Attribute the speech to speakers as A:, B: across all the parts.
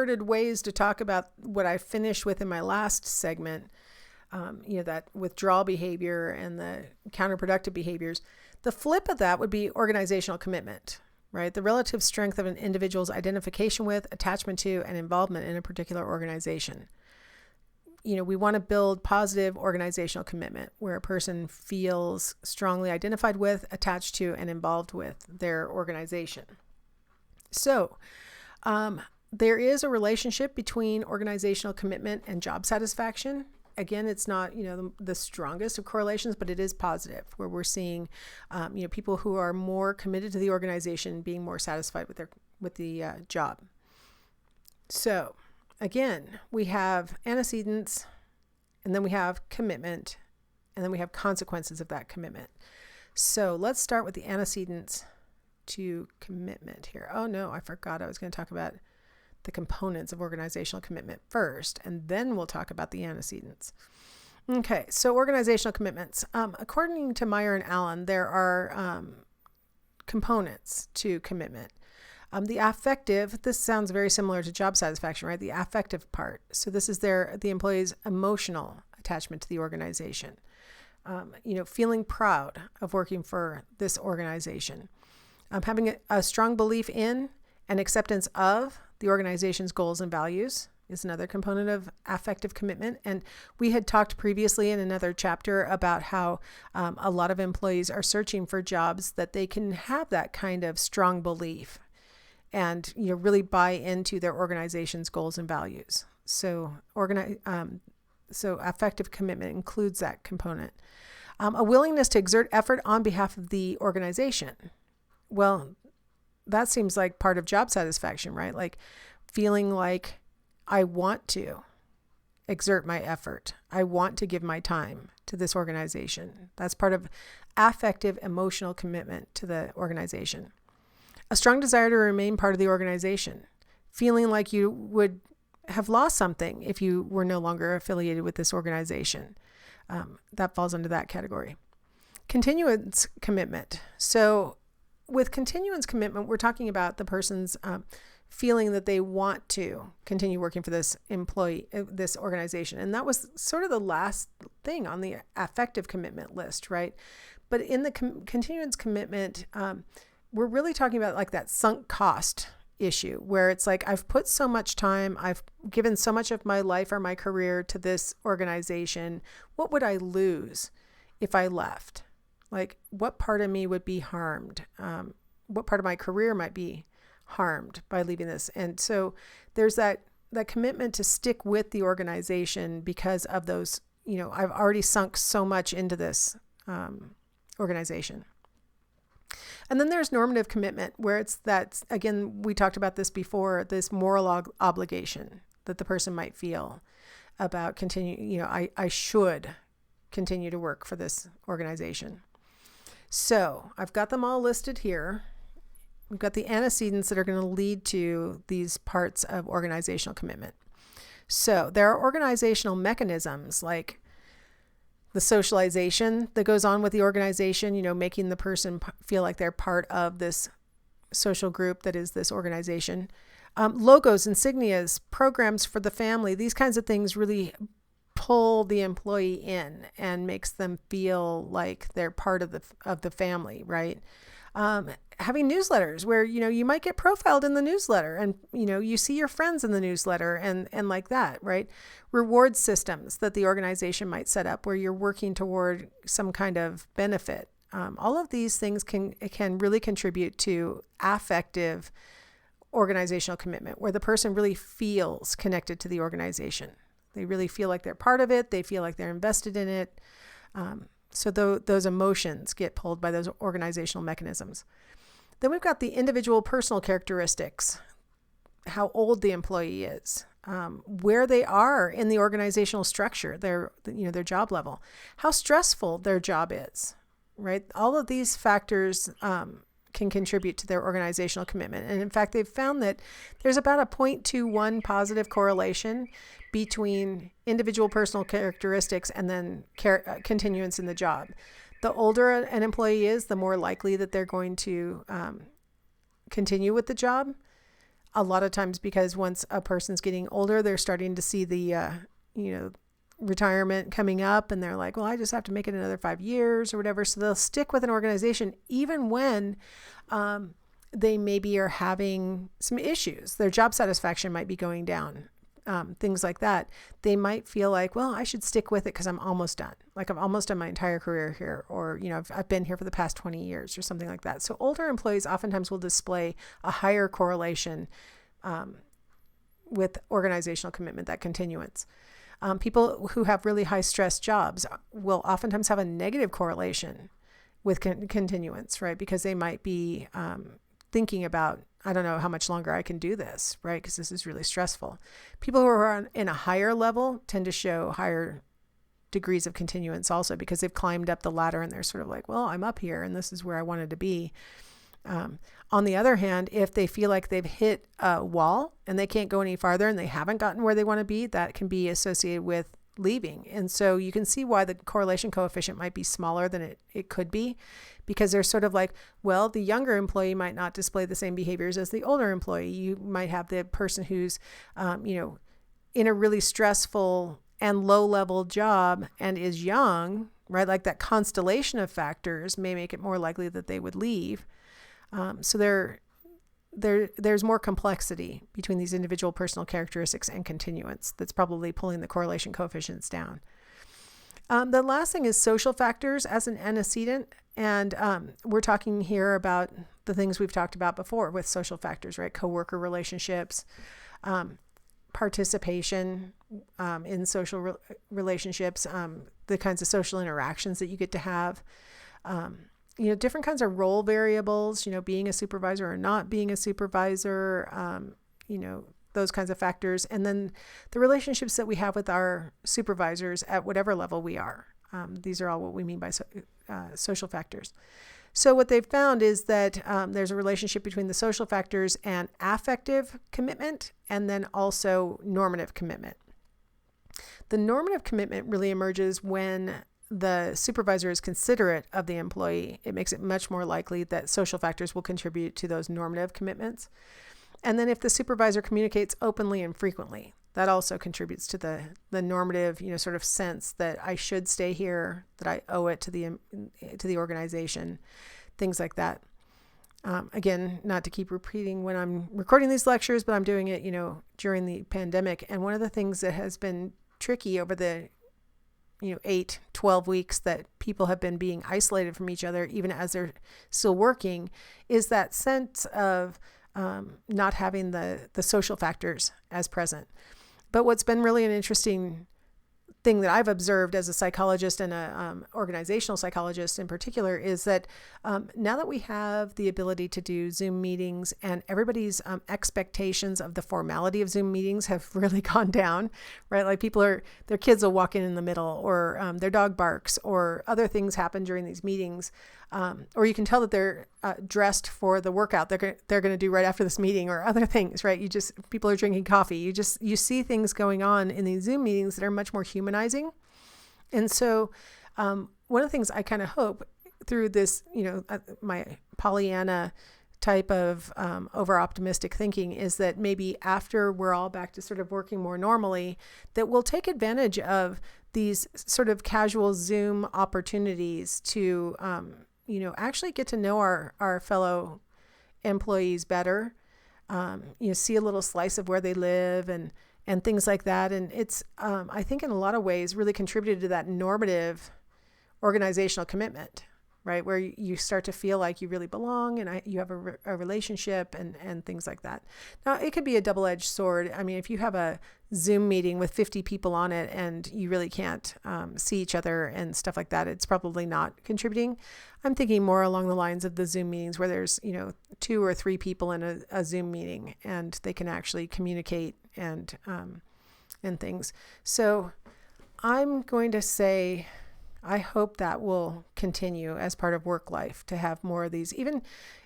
A: introverted ways to talk about what I finished with in my last segment, that withdrawal behavior and the counterproductive behaviors. The flip of that would be organizational commitment, right? The relative strength of an individual's identification with, attachment to, and involvement in a particular organization. We want to build positive organizational commitment where a person feels strongly identified with, attached to, and involved with their organization. So, there is a relationship between organizational commitment and job satisfaction. Again, it's not, the strongest of correlations, but it is positive, where we're seeing, people who are more committed to the organization being more satisfied with the job. So, again, we have antecedents, and then we have commitment, and then we have consequences of that commitment. So let's start with the antecedents to commitment here. Oh no, I forgot I was going to talk about the components of organizational commitment first, and then we'll talk about the antecedents. Okay, so organizational commitments. According to Meyer and Allen, there are components to commitment. The affective, this sounds very similar to job satisfaction, right? The affective part. So this is the employee's emotional attachment to the organization. Feeling proud of working for this organization. Having a strong belief in and acceptance of the organization's goals and values is another component of affective commitment. And we had talked previously in another chapter about how a lot of employees are searching for jobs that they can have that kind of strong belief and really buy into their organization's goals and values. So affective commitment includes that component. A willingness to exert effort on behalf of the organization. Well, that seems like part of job satisfaction, right? Like feeling like I want to exert my effort. I want to give my time to this organization. That's part of affective emotional commitment to the organization. A strong desire to remain part of the organization, feeling like you would have lost something if you were no longer affiliated with this organization. That falls under that category. Continuance commitment. So with continuance commitment, we're talking about the person's feeling that they want to continue working for this organization. And that was sort of the last thing on the affective commitment list, right? But in the continuance commitment, we're really talking about like that sunk cost issue where it's like, I've put so much time, I've given so much of my life or my career to this organization. What would I lose if I left? Like, what part of me would be harmed? What part of my career might be harmed by leaving this? And so there's that commitment to stick with the organization because of those, I've already sunk so much into this organization. And then there's normative commitment, where it's that, again, we talked about this before, this moral obligation that the person might feel about I should continue to work for this organization. So I've got them all listed here. We've got the antecedents that are going to lead to these parts of organizational commitment. So there are organizational mechanisms like the socialization that goes on with the organization, making the person feel like they're part of this social group that is this organization. Logos, insignias, programs for the family, these kinds of things really pull the employee in and makes them feel like they're part of the family, right? Having newsletters where, you might get profiled in the newsletter and, you see your friends in the newsletter and like that, right? Reward systems that the organization might set up where you're working toward some kind of benefit. All of these things can really contribute to affective organizational commitment, where the person really feels connected to the organization. They really feel like they're part of it. They feel like they're invested in it. So those emotions get pulled by those organizational mechanisms. Then we've got the individual personal characteristics, how old the employee is, where they are in the organizational structure, their job level, how stressful their job is, right? All of these factors can contribute to their organizational commitment. And in fact, they've found that there's about a 0.21 positive correlation between individual personal characteristics and then continuance in the job. The older an employee is, the more likely that they're going to continue with the job. a lot of times because once a person's getting older, they're starting to see the, retirement coming up, and they're like, well, I just have to make it another 5 years or whatever. So they'll stick with an organization even when they maybe are having some issues. Their job satisfaction might be going down, things like that. They might feel like, well, I should stick with it because I'm almost done. Like I've almost done my entire career here, or, I've been here for the past 20 years or something like that. So older employees oftentimes will display a higher correlation with organizational commitment, that continuance. People who have really high stress jobs will oftentimes have a negative correlation with continuance, right? Because they might be thinking about, I don't know how much longer I can do this, right? Because this is really stressful. People who are in a higher level tend to show higher degrees of continuance also, because they've climbed up the ladder and they're sort of like, well, I'm up here and this is where I wanted to be. On the other hand, if they feel like they've hit a wall and they can't go any farther and they haven't gotten where they want to be, that can be associated with leaving. And so you can see why the correlation coefficient might be smaller than it could be, because they're sort of like, well, the younger employee might not display the same behaviors as the older employee. You might have the person who's, in a really stressful and low level job and is young, right? Like that constellation of factors may make it more likely that they would leave. So there's more complexity between these individual personal characteristics and continuance that's probably pulling the correlation coefficients down. The last thing is social factors as an antecedent. And we're talking here about the things we've talked about before with social factors, right? Coworker relationships, participation in social relationships, the kinds of social interactions that you get to have. Different kinds of role variables, being a supervisor or not being a supervisor, those kinds of factors. And then the relationships that we have with our supervisors at whatever level we are. These are all what we mean by social factors. So what they've found is that there's a relationship between the social factors and affective commitment, and then also normative commitment. The normative commitment really emerges when the supervisor is considerate of the employee. It makes it much more likely that social factors will contribute to those normative commitments. And then if the supervisor communicates openly and frequently, that also contributes to the normative, sort of sense that I should stay here, that I owe it to the organization, things like that. Again, not to keep repeating when I'm recording these lectures, but I'm doing it, during the pandemic. And one of the things that has been tricky over the 8, 12 weeks that people have been being isolated from each other, even as they're still working, is that sense of not having the social factors as present. But what's been really an interesting thing that I've observed as a psychologist and a organizational psychologist in particular is that now that we have the ability to do Zoom meetings, and everybody's expectations of the formality of Zoom meetings have really gone down, right? Like their kids will walk in the middle, or their dog barks, or other things happen during these meetings. Or you can tell that they're dressed for the workout they're going to do right after this meeting, or other things, right? People are drinking coffee. You see things going on in these Zoom meetings that are much more humanizing. And so one of the things I kind of hope through this, my Pollyanna type of over-optimistic thinking, is that maybe after we're all back to sort of working more normally, that we'll take advantage of these sort of casual Zoom opportunities to actually get to know our fellow employees better, see a little slice of where they live and things like that. And it's, I think in a lot of ways, really contributed to that normative organizational commitment, right? Where you start to feel like you really belong and you have a relationship and things like that. Now, it could be a double-edged sword. I mean, if you have a Zoom meeting with 50 people on it and you really can't see each other and stuff like that, it's probably not contributing. I'm thinking more along the lines of the Zoom meetings where there's, 2 or 3 people in a Zoom meeting and they can actually communicate and things. So I'm going to say, I hope that will continue as part of work life, to have more of these, even,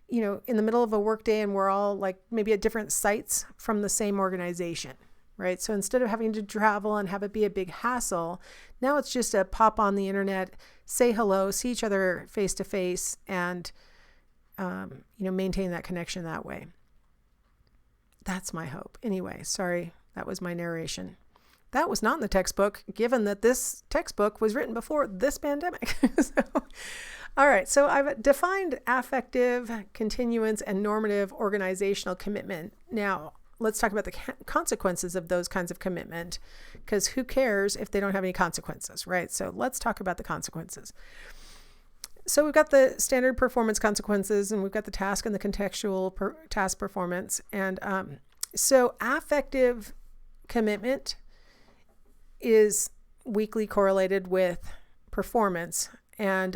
A: in the middle of a work day and we're all like maybe at different sites from the same organization, right? So instead of having to travel and have it be a big hassle, now it's just a pop on the internet, say hello, see each other face to face, and, maintain that connection that way. That's my hope. Anyway, sorry, that was my narration. That was not in the textbook, given that this textbook was written before this pandemic. All right, so I've defined affective, continuance, and normative organizational commitment. Now, let's talk about the consequences of those kinds of commitment, because who cares if they don't have any consequences, right? So let's talk about the consequences. So we've got the standard performance consequences, and we've got the task and the contextual task performance. And so affective commitment is weakly correlated with performance, and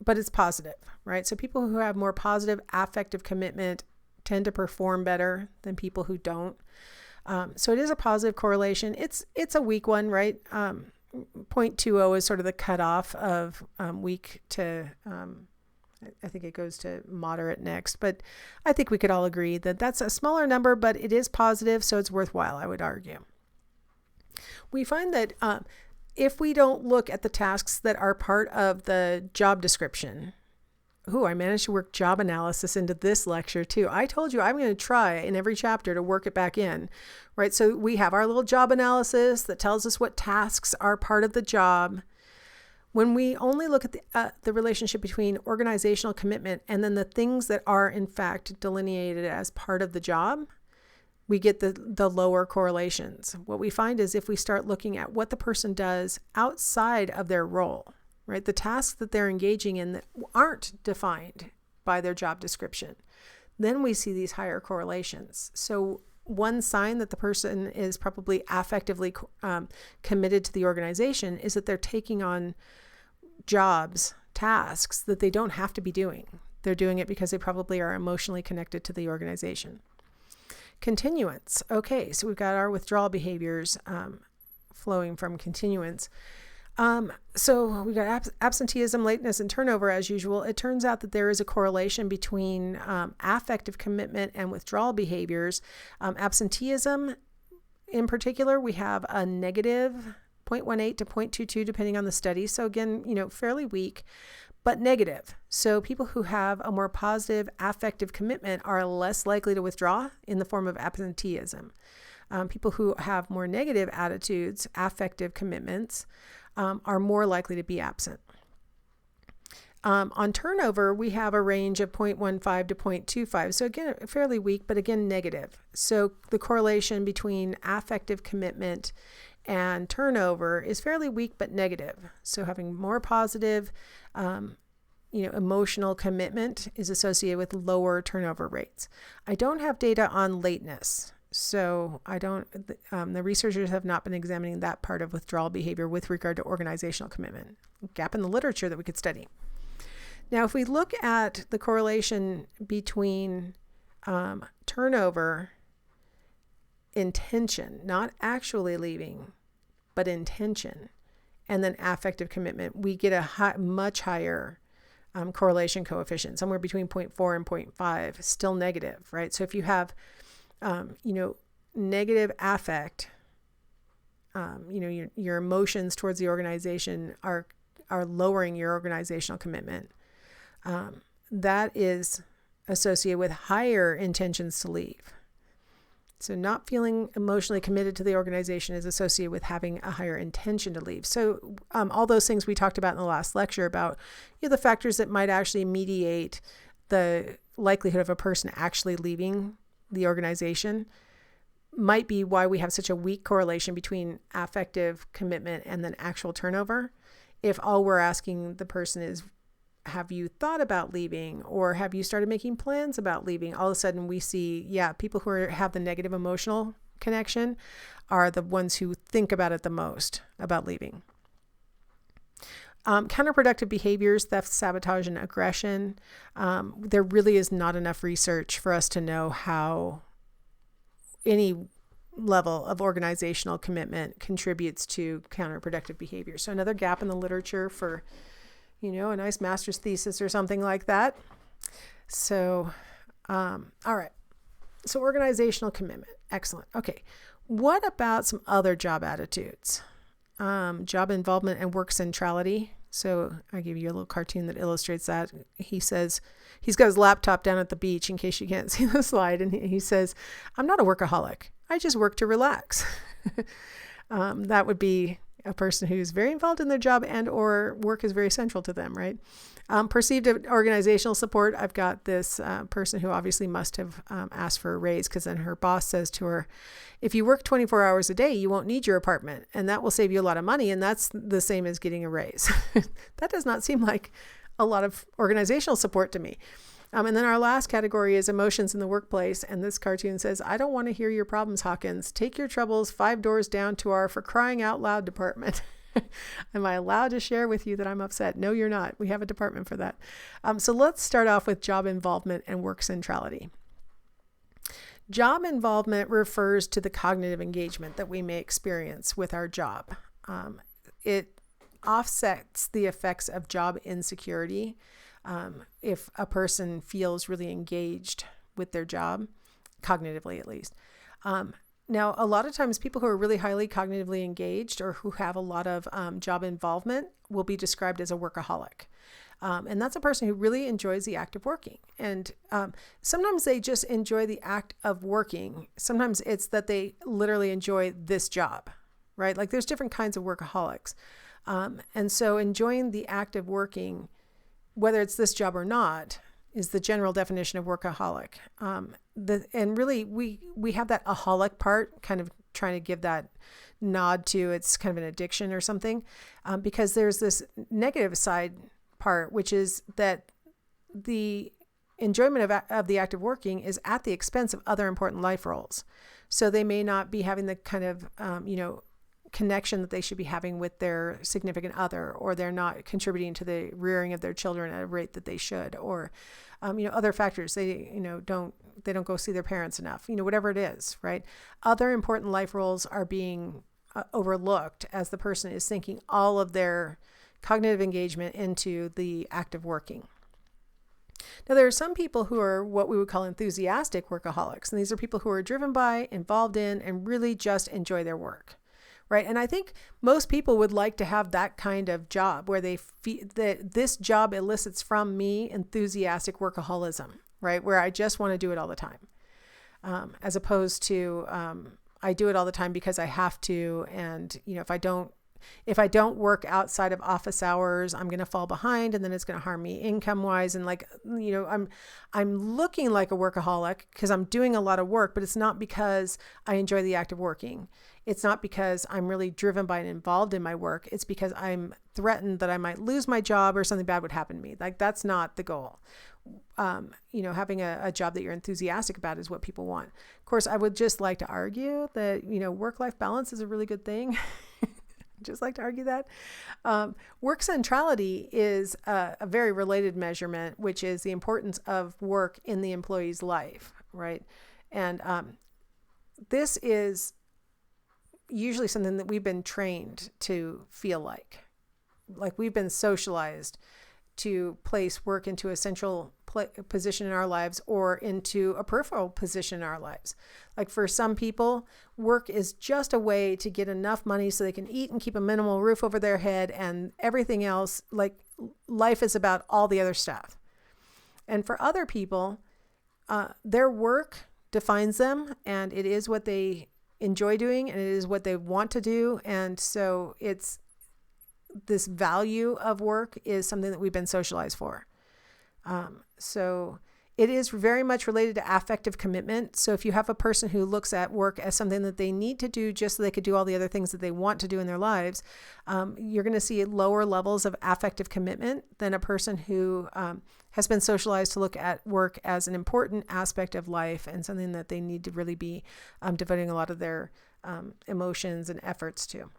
A: but it's positive, right? So people who have more positive affective commitment tend to perform better than people who don't. So it is a positive correlation. It's a weak one, right? 0.20 is sort of the cutoff of weak to, I think it goes to moderate next, but I think we could all agree that that's a smaller number, but it is positive, so it's worthwhile, I would argue. We find that if we don't look at the tasks that are part of the job description, I managed to work job analysis into this lecture too. I told you I'm going to try in every chapter to work it back in, right? So we have our little job analysis that tells us what tasks are part of the job. When we only look at the relationship between organizational commitment and then the things that are in fact delineated as part of the job, we get the lower correlations. What we find is if we start looking at what the person does outside of their role, right, the tasks that they're engaging in that aren't defined by their job description, then we see these higher correlations. So one sign that the person is probably affectively committed to the organization is that they're taking on jobs, tasks that they don't have to be doing. They're doing it because they probably are emotionally connected to the organization. Continuance. Okay, so we've got our withdrawal behaviors flowing from continuance. So we've got absenteeism, lateness, and turnover as usual. It turns out that there is a correlation between affective commitment and withdrawal behaviors. Absenteeism in particular, we have a negative 0.18 to 0.22 depending on the study. So again, fairly weak, but negative. So people who have a more positive affective commitment are less likely to withdraw in the form of absenteeism. People who have more negative attitudes, affective commitments, are more likely to be absent. On turnover, we have a range of 0.15 to 0.25. So again, fairly weak, but again, negative. So the correlation between affective commitment and turnover is fairly weak, but negative. So having more positive, emotional commitment is associated with lower turnover rates. I don't have data on lateness. So the researchers have not been examining that part of withdrawal behavior with regard to organizational commitment. Gap in the literature that we could study. Now, if we look at the correlation between turnover, intention, not actually leaving, but intention, and then affective commitment, we get a much higher correlation coefficient, somewhere between 0.4 and 0.5, still negative, right? So if you have negative affect, your emotions towards the organization are lowering your organizational commitment. That is associated with higher intentions to leave. So not feeling emotionally committed to the organization is associated with having a higher intention to leave. So all those things we talked about in the last lecture about the factors that might actually mediate the likelihood of a person actually leaving the organization might be why we have such a weak correlation between affective commitment and then actual turnover. If all we're asking the person is, have you thought about leaving, or have you started making plans about leaving? All of a sudden we see, people who have the negative emotional connection are the ones who think about it the most, about leaving. Counterproductive behaviors, theft, sabotage, and aggression. There really is not enough research for us to know how any level of organizational commitment contributes to counterproductive behavior. So another gap in the literature for, a nice master's thesis or something like that. So, all right. So organizational commitment. Excellent. Okay. What about some other job attitudes? Job involvement and work centrality. So I give you a little cartoon that illustrates that. He says, he's got his laptop down at the beach in case you can't see the slide. And he says, I'm not a workaholic. I just work to relax. That would be a person who's very involved in their job and or work is very central to them, right? Perceived organizational support. I've got this person who obviously must have asked for a raise because then her boss says to her, if you work 24 hours a day, you won't need your apartment and that will save you a lot of money. And that's the same as getting a raise. That does not seem like a lot of organizational support to me. And then our last category is emotions in the workplace. And this cartoon says, I don't want to hear your problems, Hawkins. Take your troubles 5 doors down to our for crying out loud department. Am I allowed to share with you that I'm upset? No, you're not. We have a department for that. So let's start off with job involvement and work centrality. Job involvement refers to the cognitive engagement that we may experience with our job. It offsets the effects of job insecurity. If a person feels really engaged with their job, cognitively at least. Now, a lot of times people who are really highly cognitively engaged or who have a lot of job involvement will be described as a workaholic. And that's a person who really enjoys the act of working. And sometimes they just enjoy the act of working. Sometimes it's that they literally enjoy this job, right? Like there's different kinds of workaholics. And so enjoying the act of working, whether it's this job or not, is the general definition of workaholic. And really, we have that aholic part, kind of trying to give that nod to it's kind of an addiction or something, because there's this negative side part, which is that the enjoyment of the act of working is at the expense of other important life roles. So they may not be having the kind of, connection that they should be having with their significant other, or they're not contributing to the rearing of their children at a rate that they should, or, other factors. They, don't go see their parents enough, whatever it is, right? Other important life roles are being overlooked as the person is sinking all of their cognitive engagement into the act of working. Now, there are some people who are what we would call enthusiastic workaholics, and these are people who are driven by, involved in, and really just enjoy their work. Right. And I think most people would like to have that kind of job where they feel that this job elicits from me enthusiastic workaholism, right? Where I just want to do it all the time, as opposed to I do it all the time because I have to. And, if I don't work outside of office hours, I'm going to fall behind and then it's going to harm me income wise. And I'm looking like a workaholic because I'm doing a lot of work, but it's not because I enjoy the act of working. It's not because I'm really driven by and involved in my work. It's because I'm threatened that I might lose my job or something bad would happen to me. Like that's not the goal. Having a job that you're enthusiastic about is what people want. Of course, I would just like to argue that, work-life balance is a really good thing. Just like to argue that. Work centrality is a very related measurement, which is the importance of work in the employee's life, right? And this is usually something that we've been trained to feel like we've been socialized to place work into a central position in our lives or into a peripheral position in our lives. Like for some people, work is just a way to get enough money so they can eat and keep a minimal roof over their head, and everything else, like life is about all the other stuff. And for other people, their work defines them, and it is what they enjoy doing, and it is what they want to do. And so it's this value of work is something that we've been socialized for. So it is very much related to affective commitment. So if you have a person who looks at work as something that they need to do just so they could do all the other things that they want to do in their lives, you're going to see lower levels of affective commitment than a person who has been socialized to look at work as an important aspect of life and something that they need to really be devoting a lot of their emotions and efforts to.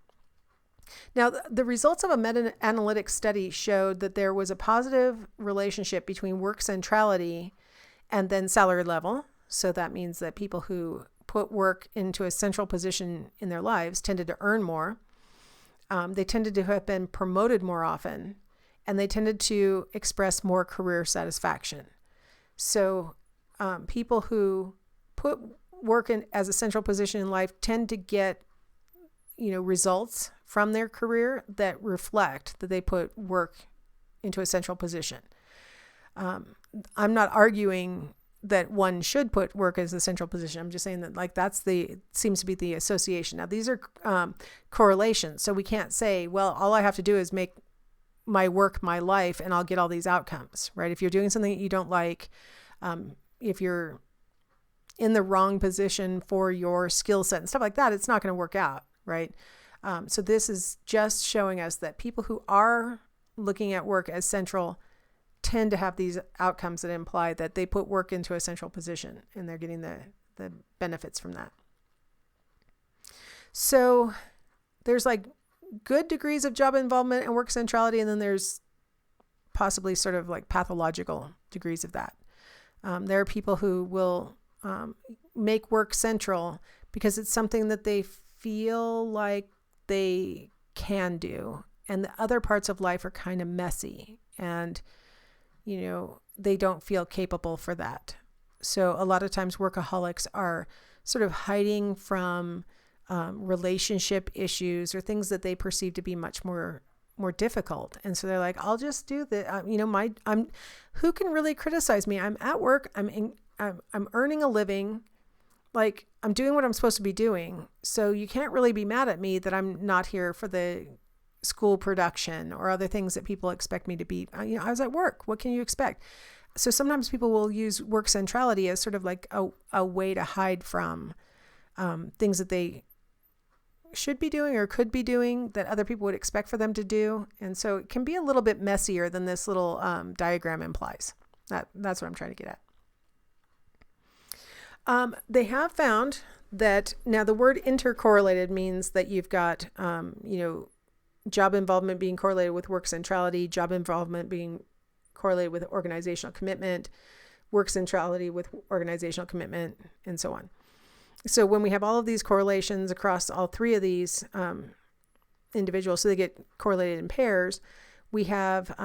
A: Now, the results of a meta-analytic study showed that there was a positive relationship between work centrality and then salary level. So that means that people who put work into a central position in their lives tended to earn more. They tended to have been promoted more often, and they tended to express more career satisfaction. So people who put work in as a central position in life tend to get results from their career that reflect that they put work into a central position. I'm not arguing that one should put work as a central position. I'm just saying that seems to be the association. Now these are correlations. So we can't say, well, all I have to do is make my work my life and I'll get all these outcomes, right? If you're doing something that you don't like, if you're in the wrong position for your skill set and stuff like that, it's not going to work out, right? So this is just showing us that people who are looking at work as central tend to have these outcomes that imply that they put work into a central position and they're getting the benefits from that. So there's like good degrees of job involvement and work centrality, and then there's possibly sort of like pathological degrees of that. There are people who will make work central because it's something that they feel like they can do, and the other parts of life are kind of messy, and they don't feel capable for that. So a lot of times workaholics are sort of hiding from relationship issues or things that they perceive to be much more difficult. And so they're like, I'll just do the, who can really criticize me? I'm at work. I'm earning a living. Like, I'm doing what I'm supposed to be doing. So you can't really be mad at me that I'm not here for the school production or other things that people expect me to be. I was at work. What can you expect? So sometimes people will use work centrality as sort of like a way to hide from things that they should be doing or could be doing that other people would expect for them to do. And so it can be a little bit messier than this little diagram implies. That's what I'm trying to get at. They have found that now the word intercorrelated means that you've got, job involvement being correlated with work centrality, job involvement being correlated with organizational commitment, work centrality with organizational commitment, and so on. So when we have all of these correlations across all three of these individuals, so they get correlated in pairs, we have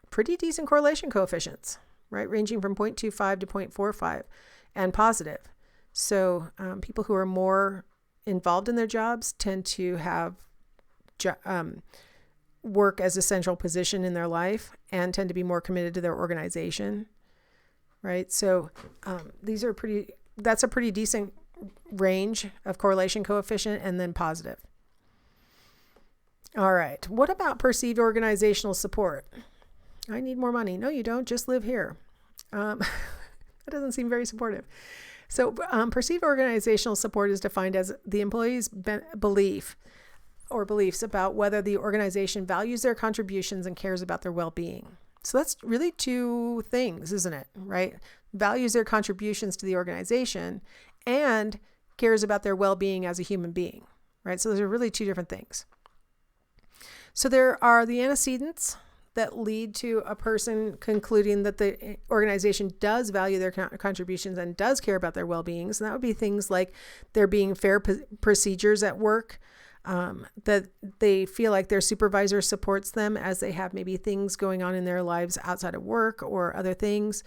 A: pretty decent correlation coefficients, right? Ranging from 0.25 to 0.45 and positive. So people who are more involved in their jobs tend to have work as a central position in their life and tend to be more committed to their organization, right? So that's a pretty decent range of correlation coefficient, and then positive. All right. What about perceived organizational support? I need more money. No, you don't. Just live here. That doesn't seem very supportive. So perceived organizational support is defined as the employee's beliefs about whether the organization values their contributions and cares about their well-being. So that's really two things, isn't it? Right? Values their contributions to the organization and cares about their well-being as a human being, right? So those are really two different things. So there are the antecedents that lead to a person concluding that the organization does value their contributions and does care about their well-beings. And that would be things like there being fair procedures at work, that they feel like their supervisor supports them as they have maybe things going on in their lives outside of work or other things,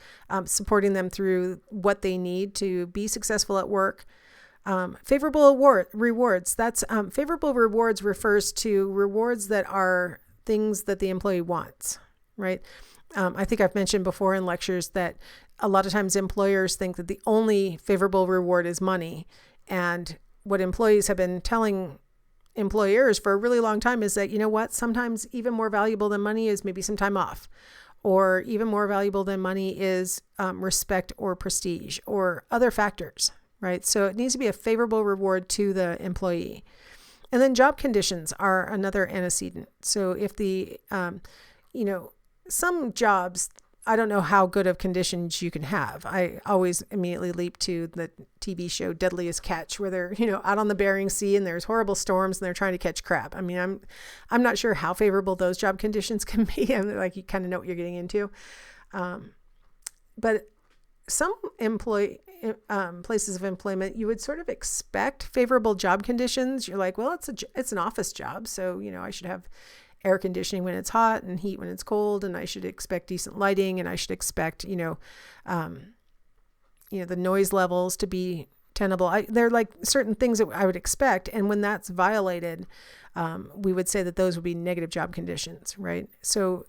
A: supporting them through what they need to be successful at work. Favorable rewards. That's favorable rewards refers to rewards that are things that the employee wants, right? I think I've mentioned before in lectures that a lot of times employers think that the only favorable reward is money. And what employees have been telling employers for a really long time is that, sometimes even more valuable than money is maybe some time off, or even more valuable than money is respect or prestige or other factors, right? So it needs to be a favorable reward to the employee. And then job conditions are another antecedent. So if some jobs, I don't know how good of conditions you can have. I always immediately leap to the TV show Deadliest Catch, where they're, out on the Bering Sea and there's horrible storms and they're trying to catch crab. I mean, I'm not sure how favorable those job conditions can be. I'm like, you kind of know what you're getting into. But some places of employment, you would sort of expect favorable job conditions. You're like, well, it's an office job, so I should have air conditioning when it's hot and heat when it's cold, and I should expect decent lighting, and I should expect the noise levels to be tenable. They're like certain things that I would expect. And when that's violated, we would say that those would be negative job conditions, right? So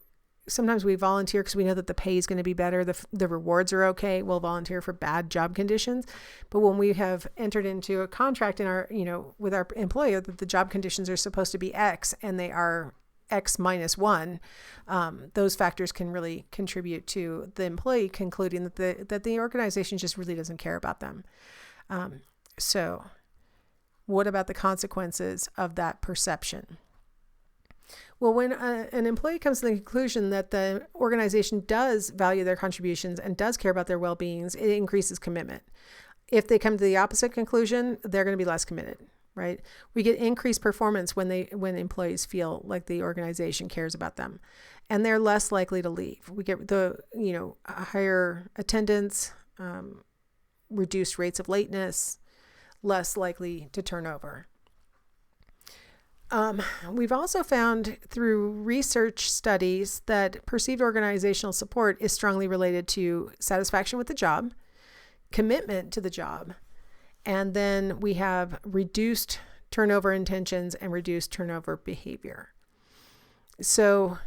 A: sometimes we volunteer because we know that the pay is going to be better. The rewards are okay. We'll volunteer for bad job conditions. But when we have entered into a contract in our, with our employer that the job conditions are supposed to be X and they are X minus 1, those factors can really contribute to the employee concluding that the organization just really doesn't care about them. So what about the consequences of that perception? Well, when an employee comes to the conclusion that the organization does value their contributions and does care about their well-beings, it increases commitment. If they come to the opposite conclusion, they're going to be less committed, right? We get increased performance when employees feel like the organization cares about them, and they're less likely to leave. We get the higher attendance, reduced rates of lateness, less likely to turn over. We've also found through research studies that perceived organizational support is strongly related to satisfaction with the job, commitment to the job, and then we have reduced turnover intentions and reduced turnover behavior. So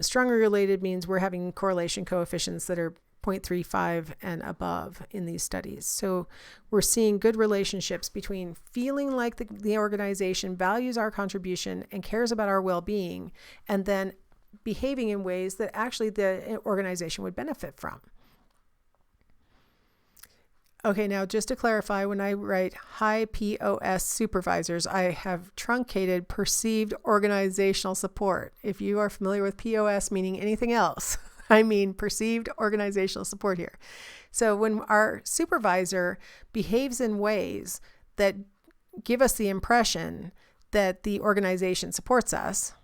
A: strongly related means we're having correlation coefficients that are 0.35 and above in these studies. So we're seeing good relationships between feeling like the organization values our contribution and cares about our well-being, and then behaving in ways that actually the organization would benefit from. Okay, now just to clarify, when I write high POS supervisors, I have truncated perceived organizational support. If you are familiar with POS meaning anything else, I mean perceived organizational support here. So when our supervisor behaves in ways that give us the impression that the organization supports us,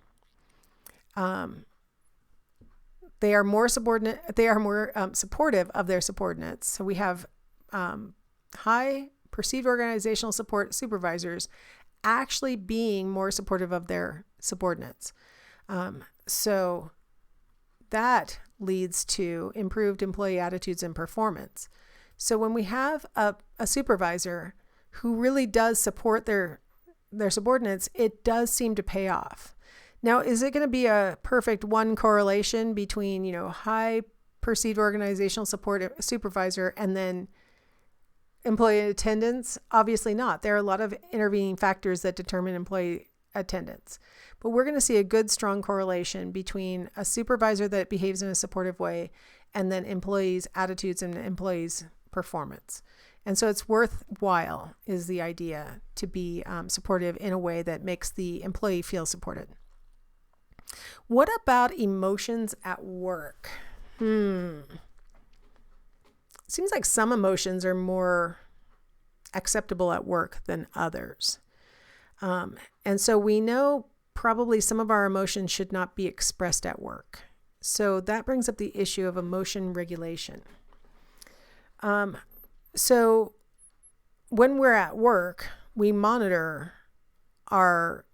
A: they are more subordinate. They are more supportive of their subordinates. So we have high perceived organizational support supervisors actually being more supportive of their subordinates. So that leads to improved employee attitudes and performance. So when we have a supervisor who really does support their subordinates, it does seem to pay off. Now, is it going to be a perfect one correlation between, high perceived organizational support supervisor and then employee attendance? Obviously not. There are a lot of intervening factors that determine employee attendance. But we're going to see a good, strong correlation between a supervisor that behaves in a supportive way and then employees' attitudes and employees' performance. And so it's worthwhile, is the idea, to be supportive in a way that makes the employee feel supported. What about emotions at work? Seems like some emotions are more acceptable at work than others. And so we know probably some of our emotions should not be expressed at work. So that brings up the issue of emotion regulation. So when we're at work, we monitor our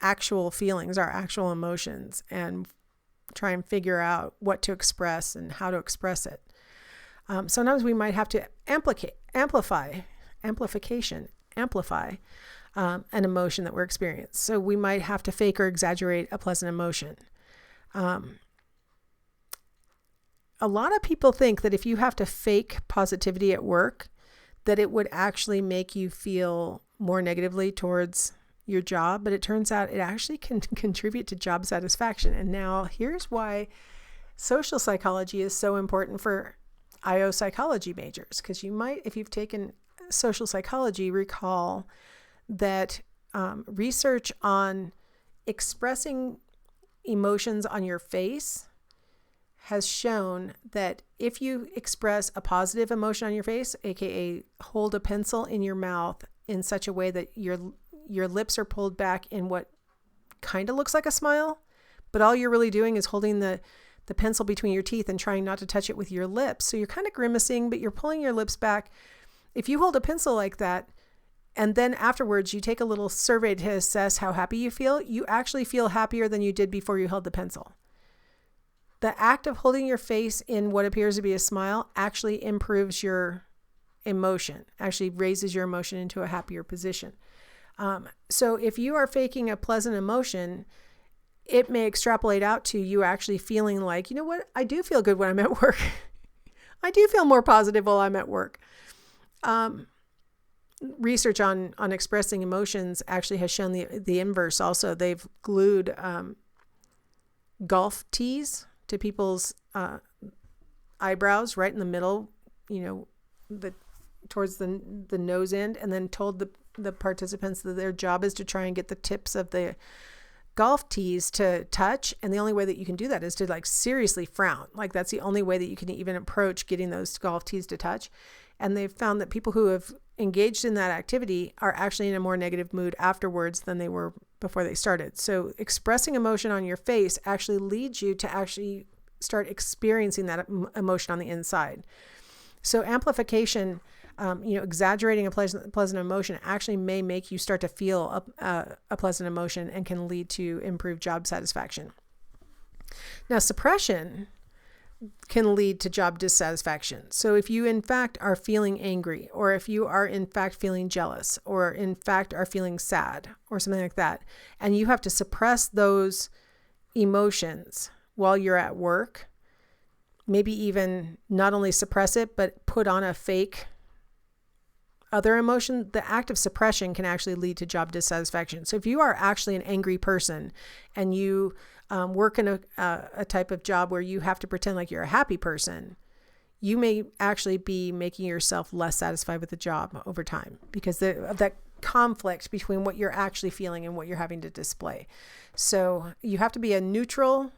A: actual feelings, our actual emotions, and try and figure out what to express and how to express it. Sometimes we might have to amplify an emotion that we're experiencing. So we might have to fake or exaggerate a pleasant emotion. A lot of people think that if you have to fake positivity at work, that it would actually make you feel more negatively towards your job, but it turns out it actually can contribute to job satisfaction. And now here's why social psychology is so important for IO psychology majors, because you might, if you've taken social psychology, recall that research on expressing emotions on your face has shown that if you express a positive emotion on your face, aka hold a pencil in your mouth in such a way that your lips are pulled back in what kind of looks like a smile, but all you're really doing is holding the pencil between your teeth and trying not to touch it with your lips. So you're kind of grimacing, but you're pulling your lips back. If you hold a pencil like that, and then afterwards you take a little survey to assess how happy you feel, you actually feel happier than you did before you held the pencil. The act of holding your face in what appears to be a smile actually improves your emotion, actually raises your emotion into a happier position. So if you are faking a pleasant emotion, it may extrapolate out to you actually feeling like, you know what, I do feel good when I'm at work. I do feel more positive while I'm at work. Research on expressing emotions actually has shown the inverse also. They've glued golf tees to people's eyebrows right in the middle, towards the nose end, and then told the participants that their job is to try and get the tips of the golf tees to touch. And the only way that you can do that is to seriously frown. That's the only way that you can even approach getting those golf tees to touch. And they've found that people who have engaged in that activity are actually in a more negative mood afterwards than they were before they started. So expressing emotion on your face actually leads you to actually start experiencing that emotion on the inside. So amplification, exaggerating a pleasant emotion actually may make you start to feel a pleasant emotion and can lead to improved job satisfaction. Now, suppression can lead to job dissatisfaction. So if you in fact are feeling angry, or if you are in fact feeling jealous, or in fact are feeling sad or something like that, and you have to suppress those emotions while you're at work, maybe even not only suppress it, but put on a fake other emotion, the act of suppression can actually lead to job dissatisfaction. So if you are actually an angry person and you work in a type of job where you have to pretend like you're a happy person, you may actually be making yourself less satisfied with the job over time because of that conflict between what you're actually feeling and what you're having to display. So you have to be a neutral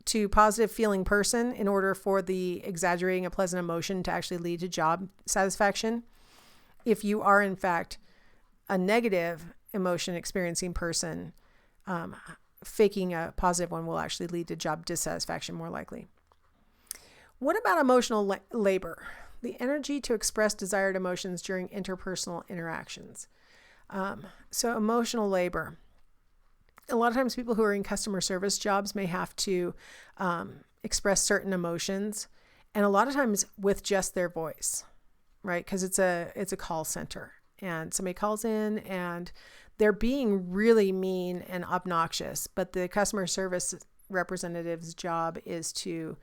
A: to positive feeling person in order for the exaggerating a pleasant emotion to actually lead to job satisfaction. If you are in fact a negative emotion experiencing person, faking a positive one will actually lead to job dissatisfaction more likely. What about emotional labor? The energy to express desired emotions during interpersonal interactions. So emotional labor. A lot of times people who are in customer service jobs may have to express certain emotions, and a lot of times with just their voice, right? Because it's a call center, and somebody calls in and they're being really mean and obnoxious, but the customer service representative's job is to,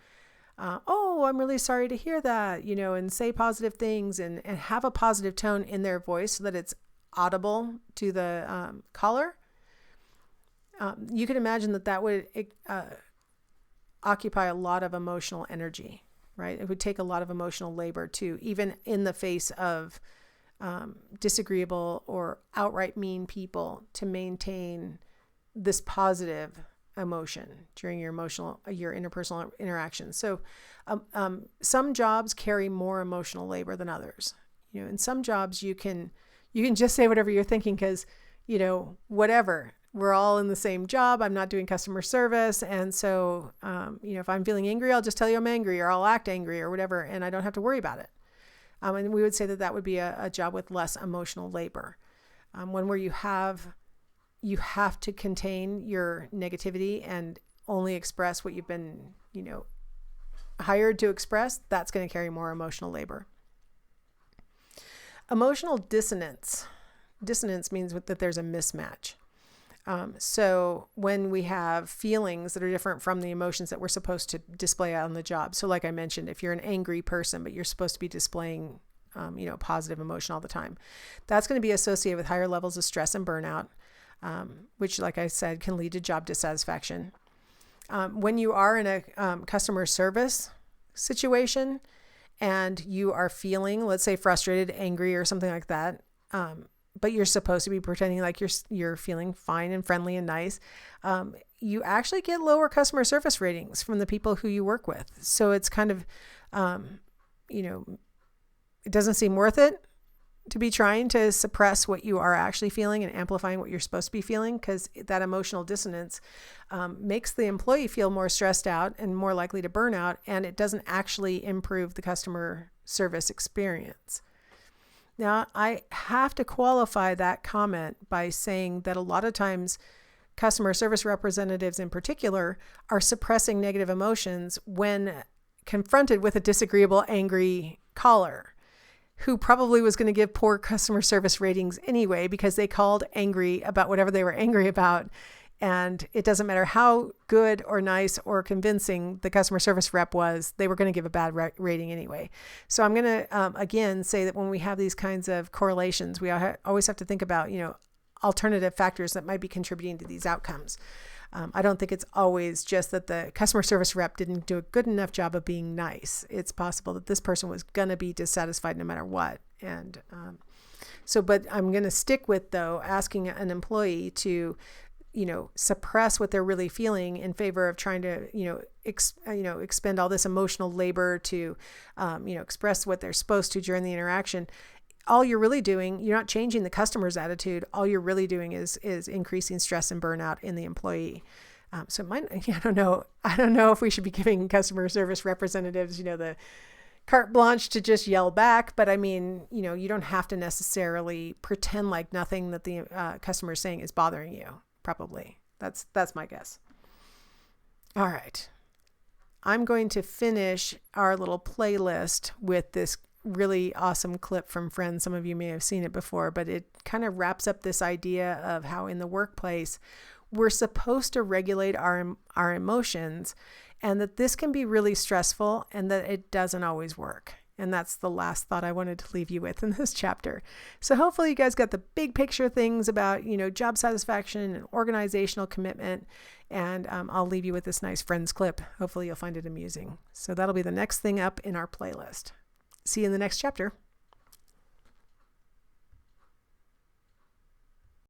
A: oh, I'm really sorry to hear that, and say positive things and have a positive tone in their voice so that it's audible to the caller. You can imagine that would occupy a lot of emotional energy, right? It would take a lot of emotional labor to, even in the face of disagreeable or outright mean people, to maintain this positive emotion during your interpersonal interactions. So some jobs carry more emotional labor than others. In some jobs you can just say whatever you're thinking because, whatever. We're all in the same job. I'm not doing customer service. And so, if I'm feeling angry, I'll just tell you I'm angry, or I'll act angry or whatever, and I don't have to worry about it. And we would say that would be a job with less emotional labor. One where you have to contain your negativity and only express what you've been, hired to express, that's going to carry more emotional labor. Emotional dissonance. Dissonance means that there's a mismatch. So when we have feelings that are different from the emotions that we're supposed to display out on the job. So like I mentioned, if you're an angry person, but you're supposed to be displaying, positive emotion all the time, that's going to be associated with higher levels of stress and burnout, which, like I said, can lead to job dissatisfaction. When you are in a customer service situation and you are feeling, let's say, frustrated, angry, or something like that, but you're supposed to be pretending like you're feeling fine and friendly and nice, you actually get lower customer service ratings from the people who you work with. So it's kind of, it doesn't seem worth it to be trying to suppress what you are actually feeling and amplifying what you're supposed to be feeling, because that emotional dissonance makes the employee feel more stressed out and more likely to burn out, and it doesn't actually improve the customer service experience. Now, I have to qualify that comment by saying that a lot of times customer service representatives in particular are suppressing negative emotions when confronted with a disagreeable, angry caller who probably was going to give poor customer service ratings anyway because they called angry about whatever they were angry about. And it doesn't matter how good or nice or convincing the customer service rep was, they were going to give a bad rating anyway. So I'm going to, again, say that when we have these kinds of correlations, we always have to think about, alternative factors that might be contributing to these outcomes. I don't think it's always just that the customer service rep didn't do a good enough job of being nice. It's possible that this person was going to be dissatisfied no matter what. And but I'm going to stick with, though, asking an employee to suppress what they're really feeling in favor of trying to, expend all this emotional labor to, express what they're supposed to during the interaction. All you're really doing, you're not changing the customer's attitude. All you're really doing is increasing stress and burnout in the employee. I don't know if we should be giving customer service representatives, the carte blanche to just yell back. But I mean, you don't have to necessarily pretend like nothing that the customer is saying is bothering you. Probably. That's my guess. All right. I'm going to finish our little playlist with this really awesome clip from Friends. Some of you may have seen it before, but it kind of wraps up this idea of how in the workplace we're supposed to regulate our emotions, and that this can be really stressful and that it doesn't always work. And that's the last thought I wanted to leave you with in this chapter. So hopefully you guys got the big picture things about, job satisfaction and organizational commitment. And I'll leave you with this nice Friends clip. Hopefully you'll find it amusing. So that'll be the next thing up in our playlist. See you in the next chapter.